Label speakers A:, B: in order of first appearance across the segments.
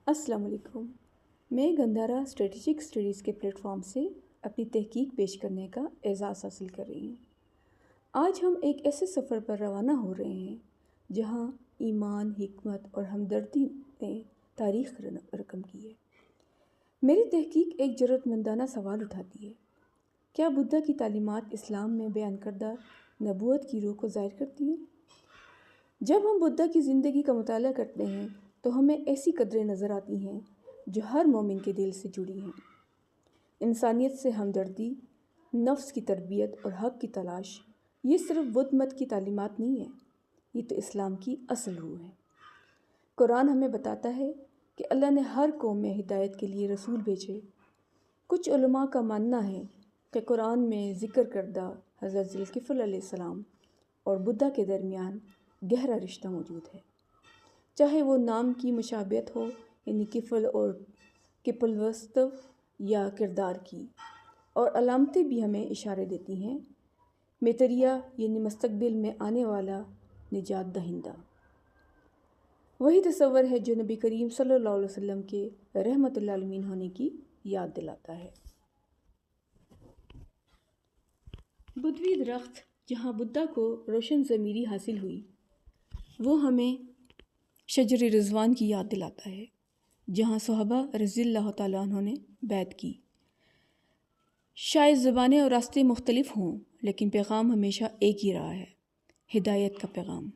A: السلام علیکم۔ میں گندھارا اسٹریٹجک اسٹڈیز کے پلیٹ فارم سے اپنی تحقیق پیش کرنے کا اعزاز حاصل کر رہی ہوں۔ آج ہم ایک ایسے سفر پر روانہ ہو رہے ہیں جہاں ایمان، حکمت اور ہمدردی نے تاریخ رقم کی ہے۔ میری تحقیق ایک جرأتمندانہ سوال اٹھاتی ہے: کیا بدھا کی تعلیمات اسلام میں بیان کردہ نبوت کی روح کو ظاہر کرتی ہیں؟ جب ہم بدھا کی زندگی کا مطالعہ کرتے ہیں تو ہمیں ایسی قدریں نظر آتی ہیں جو ہر مومن کے دل سے جڑی ہیں۔ انسانیت سے ہمدردی، نفس کی تربیت اور حق کی تلاش، یہ صرف بدھ مت کی تعلیمات نہیں ہیں، یہ تو اسلام کی اصل روح ہے۔ قرآن ہمیں بتاتا ہے کہ اللہ نے ہر قوم میں ہدایت کے لیے رسول بھیجے۔ کچھ علماء کا ماننا ہے کہ قرآن میں ذکر کردہ حضرت ذوالکفل علیہ السلام اور بدھا کے درمیان گہرا رشتہ موجود ہے، چاہے وہ نام کی مشابہت ہو، یعنی کفل اور کپلوستو، یا کردار کی، اور علامتیں بھی ہمیں اشارے دیتی ہیں: میتریہ یعنی مستقبل میں آنے والا نجات دہندہ۔ وہی تصور ہے جو نبی کریم صلی اللہ علیہ وسلم کے رحمت للعالمین ہونے کی یاد دلاتا ہے۔ بدھوی درخت جہاں بدھا کو روشن ضمیری حاصل ہوئی، وہ ہمیں شجر رضوان کی یاد دلاتا ہے، جہاں صحابہ رضی اللہ تعالیٰ عنہ نے بیعت کی۔ شاید زبانیں اور راستے مختلف ہوں، لیکن پیغام ہمیشہ ایک ہی رہا ہے: ہدایت کا پیغام۔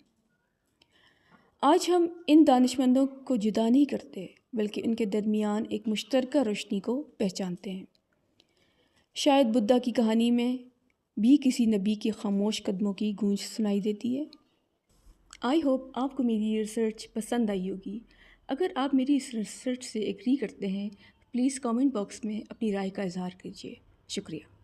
A: آج ہم ان دانشمندوں کو جدا نہیں کرتے، بلکہ ان کے درمیان ایک مشترکہ روشنی کو پہچانتے ہیں۔ شاید بدھا کی کہانی میں بھی کسی نبی کے خاموش قدموں کی گونج سنائی دیتی ہے۔ آئی ہوپ آپ کو میری ریسرچ پسند آئی ہوگی۔ اگر آپ میری اس ریسرچ سے ایگری کرتے ہیں، پلیز کامنٹ باکس میں اپنی رائے کا اظہار کیجیے۔ شکریہ۔